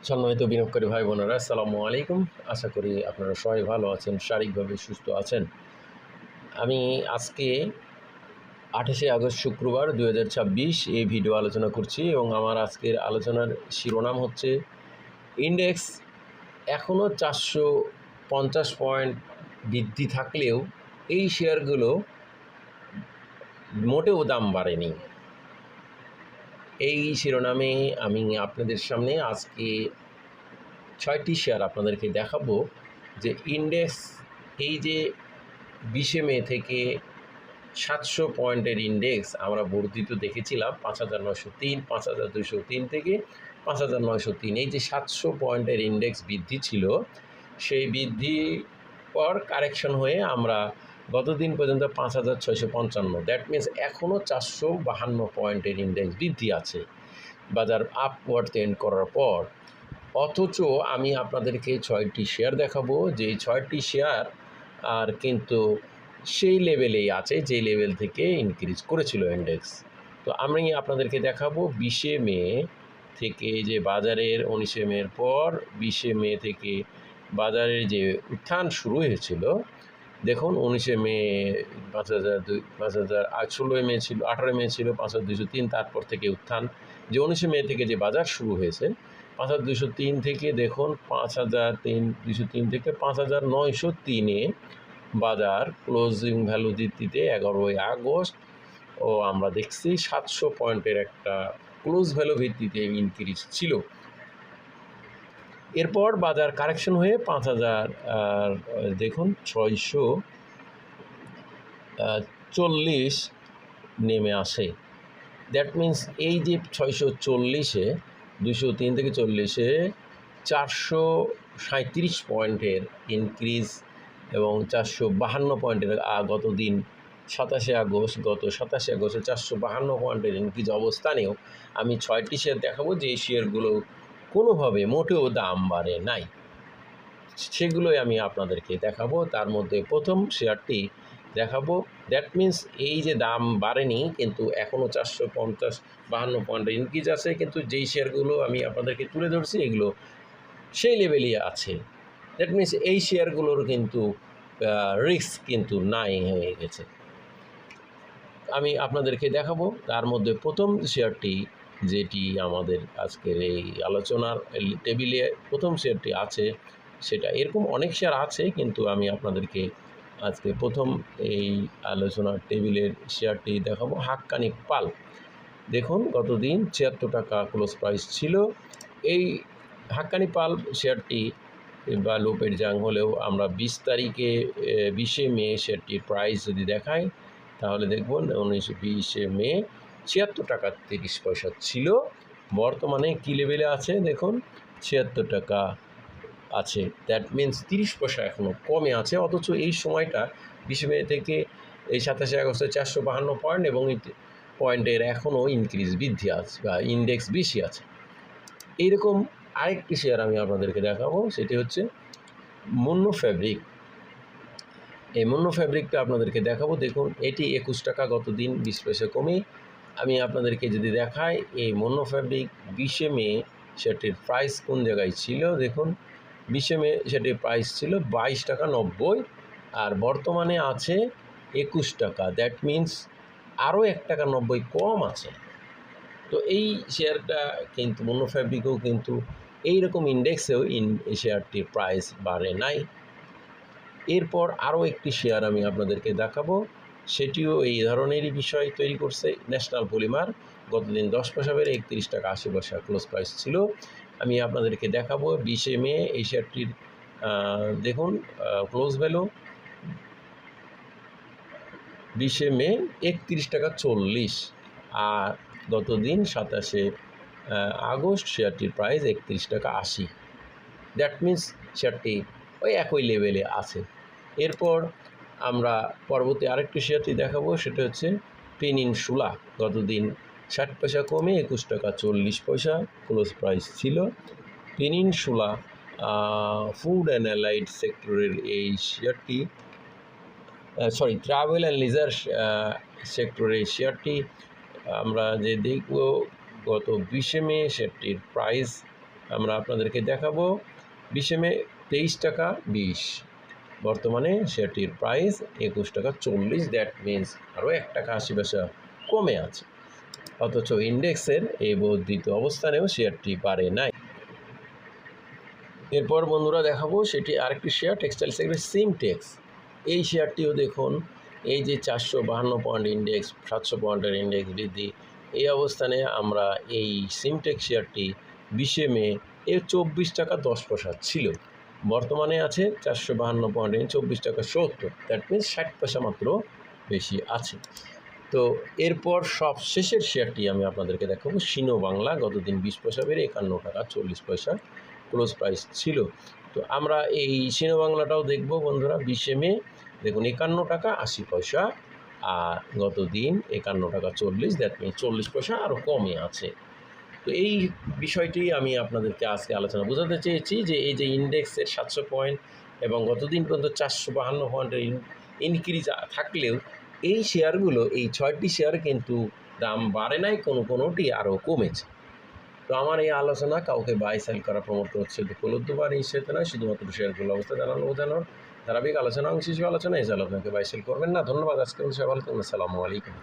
সম্মানিত বিনিয়োগকারী ভাই বোনেরা, আসসালামু আলাইকুম। আশা করি আপনারা সবাই ভালো আছেন, শারীরিকভাবে সুস্থ আছেন। আমি আজকে 28শে আগস্ট শুক্রবার 2026 এই ভিডিও আলোচনা করছি এবং আমার আজকের আলোচনার শিরোনাম হচ্ছে ইন্ডেক্স এখনও 450 পয়েন্ট বৃদ্ধি থাকলেও এই শেয়ারগুলো মোটেও দাম বাড়েনি। এই শিরোনামে আমি আপনাদের সামনে আজকে 6টি শেয়ার আপনাদেরকে দেখাবো যে ইন্ডেক্স এই যে 20শে মে থেকে 700 পয়েন্টের ইন্ডেক্স আমরা বর্ধিত দেখেছিলাম 5903, 5203 থেকে 5903, এই যে 700 পয়েন্টের ইন্ডেক্স বৃদ্ধি ছিল, সেই বৃদ্ধি পর কারেকশন হয়ে আমরা গতদিন পর্যন্ত 5655, দ্যাট মিনস এখনও 452 পয়েন্টের ইন্ডেক্স বৃদ্ধি আছে বাজার আপওয়ার্ড ট্রেন্ড করার পর। অথচ আমি আপনাদেরকে 6টি শেয়ার দেখাবো, যেই 6টি শেয়ার আর কিন্তু সেই লেভেলেই আছে যে লেভেল থেকে ইনক্রিজ করেছিল ইন্ডেক্স। তো আমি আপনাদেরকে দেখাবো 20শে মে থেকে যে বাজারের 19শে মের পর 20শে মে থেকে বাজারের যে উত্থান শুরু হয়েছিল। দেখুন 19শে মে 5000, 16 মে ছিল, 18 মে ছিল 5203, তারপর থেকে উত্থান যে 19শে মে থেকে যে বাজার শুরু হয়েছে 5203 থেকে দেখুন 5203 থেকে 5903-এ বাজার ক্লোজিং ভ্যালু দিতে 11ই আগস্ট ও আমরা দেখছি 700 পয়েন্টের একটা ক্লোজ ভ্যালু ভিত্তিতে ইনক্রিজ ছিল। এরপর বাজার কারেকশন হয়ে 5000 দেখুন 640 নেমে আসে। দ্যাট মিন্স এই যে 640-এ 203 থেকে 40-এ 437 পয়েন্টের ইনক্রিজ এবং 452 পয়েন্টের গত 27শে আগস্ট 452 পয়েন্টের ইনক্রিজ অবস্থানেও আমি 6টি শেয়ার দেখাবো যে এই শেয়ারগুলো কোনোভাবে মোটেও দাম বাড়ে নাই, সেগুলোই আমি আপনাদেরকে দেখাবো। তার মধ্যে প্রথম শেয়ারটি দেখাবো, দ্যাট মিন্স এই যে দাম বাড়েনি কিন্তু এখনও 452 পয়েন্টের ইনক্রিজ আছে, কিন্তু যেই শেয়ারগুলো আমি আপনাদেরকে তুলে ধরছি এগুলো সেই লেভেলই আছে। দ্যাট মিন্স এই শেয়ারগুলোর কিন্তু রিস্ক কিন্তু নাই হয়ে গেছে। আমি আপনাদেরকে দেখাবো তার মধ্যে প্রথম শেয়ারটি, যেটি আমাদের আজকের এই আলোচনার টেবিলে প্রথম শেয়ারটি আছে, সেটা এরকম অনেক শেয়ার আছে কিন্তু আমি আপনাদেরকে আজকে প্রথম এই আলোচনার টেবিলের শেয়ারটি দেখাবো, হাক্কানি পাল্প। দেখুন গতদিন 76 টাকা ক্লোজ প্রাইস ছিল এই হাক্কানি পাল্প শেয়ারটি, বা লোপের জাং হলেও আমরা 20 তারিখে 20শে মে শেয়ারটির প্রাইস যদি দেখাই তাহলে দেখুন 20শে মে 76 টাকা 30 পয়সা ছিল। বর্তমানে কী লেভেলে আছে দেখুন 76 টাকা আছে, দ্যাট মিন্স 30 পয়সা এখনও কমে আছে। অথচ এই সময়টা 20শে মে থেকে এই 27শে আগস্টে 452 পয়েন্ট এবং পয়েন্টের এখনও ইনক্রিজ বৃদ্ধি আছে বা ইন্ডেক্স বেশি আছে। এইরকম আরেকটি শেয়ার আমি আপনাদেরকে দেখাবো, সেটি হচ্ছে মুন্নু ফ্যাব্রিক। এই মুন্নু ফ্যাব্রিকটা আপনাদেরকে দেখাবো। দেখুন এটি 21 টাকা গতদিন 20 পয়সা কমে। আমি আপনাদেরকে যদি দেখাই এই মুন্নু ফ্যাব্রিক 20শে মে সেটির প্রাইস কোন জায়গায় ছিল, দেখুন 20শে মে সেটির প্রাইস ছিল 22 টাকা 90, আর বর্তমানে আছে 21 টাকা, দ্যাট মিন্স আরও 1 টাকা 90 কম আছে। তো এই শেয়ারটা কিন্তু মুন্নু ফ্যাব্রিকও কিন্তু এইরকম ইন্ডেক্সেও এই শেয়ারটির প্রাইস বাড়ে নাই। এরপর আরও একটি শেয়ার আমি আপনাদেরকে দেখাবো, সেটিও এই ধরনেরই বিষয় তৈরি করছে, ন্যাশনাল পলিমার। গতদিন 10 পয়সা বেড়ে 31 টাকা 80 পয়সা ক্লোজ প্রাইস ছিল। আমি আপনাদেরকে দেখাবো 20শে মে এই শেয়ারটির দেখুন ক্লোজ ভ্যালু 20শে মে 31 টাকা 40, আর গতদিন 27শে আগস্ট শেয়ারটির প্রাইস 31 টাকা 80, দ্যাট মিন্স শেয়ারটি ওই একই লেভেলে আছে। এরপর আমরা পরবর্তী আরেকটি শেয়ারটি দেখাবো, সেটা হচ্ছে পেনিনসুলা। গতদিন 60 পয়সা কমে 21 টাকা 40 পয়সা ক্লোজ প্রাইস ছিল। পেনিনসুলা ফুড অ্যান্ড অ্যালাইড সেক্টরের এই শেয়ারটি, ট্রাভেল অ্যান্ড লিজার সেক্টরের শেয়ারটি আমরা যে দেখব গত 20শে মে শেয়ারটির প্রাইস আমরা আপনাদেরকে দেখাবো 20 মে 23 টাকা 20, বর্তমানে শেয়ারটির প্রাইস 21 টাকা 40, দ্যাট মিনস আরও 1 টাকা 80 পয়সা কমে আছে। অথচ ইন্ডেক্সের এই বর্ধিত অবস্থানেও শেয়ারটি বাড়ে নাই। এরপর বন্ধুরা দেখাবো সেটি আরেকটি শেয়ার টেক্সটাইল সেক্টর সিমটেক্স। এই শেয়ারটিও দেখুন, এই যে 452 পয়েন্ট ইন্ডেক্স, 700 পয়েন্টের ইন্ডেক্স বৃদ্ধি, এই অবস্থানে আমরা এই সিমটেক্স শেয়ারটি 20 মে 24 টাকা 10 পয়সা ছিল, বর্তমানে আছে 452 পয়েন্ট 24 টাকা 70, দ্যাট মিনস 60 পয়সা মাত্র বেশি আছে। তো এরপর সব শেষের শেয়ারটি আমি আপনাদেরকে দেখাবো সিনো বাংলা। গতদিন 20 পয়সা বেড়ে 51 টাকা 40 পয়সা ক্লোজ প্রাইস ছিল। তো আমরা এই সিনো বাংলাটাও দেখব বন্ধুরা। 20 মে দেখুন 51 টাকা 80 পয়সা, আর গত দিন 51 টাকা 40, দ্যাট মিনস 40 পয়সা আরও কমে আছে। তো এই বিষয়টি আমি আপনাদেরকে আজকে আলোচনা বোঝাতে চেয়েছি যে এই যে ইন্ডেক্সের 700 পয়েন্ট এবং গতদিন পর্যন্ত 452 পয়েন্টের ইনক্রিজ থাকলেও এই শেয়ারগুলো, এই 6টি শেয়ার কিন্তু দাম বাড়ে নাই, কোনোটি আরও কমেছে। তো আমার এই আলোচনা কাউকে বাই সেল করা প্রমোট করছে উপলব্ধ বা নিশ্চিত নয়, শুধুমাত্র শেয়ারগুলো অবস্থা বোঝানোর ধারাবাহিক আলোচনা অংশ হিসেবে আলোচনা, এছাড়া আপনাকে বাই সেল করবেন না। ধন্যবাদ। আজকে সবাই ভালো থাকুন। আসসালামু আলাইকুম।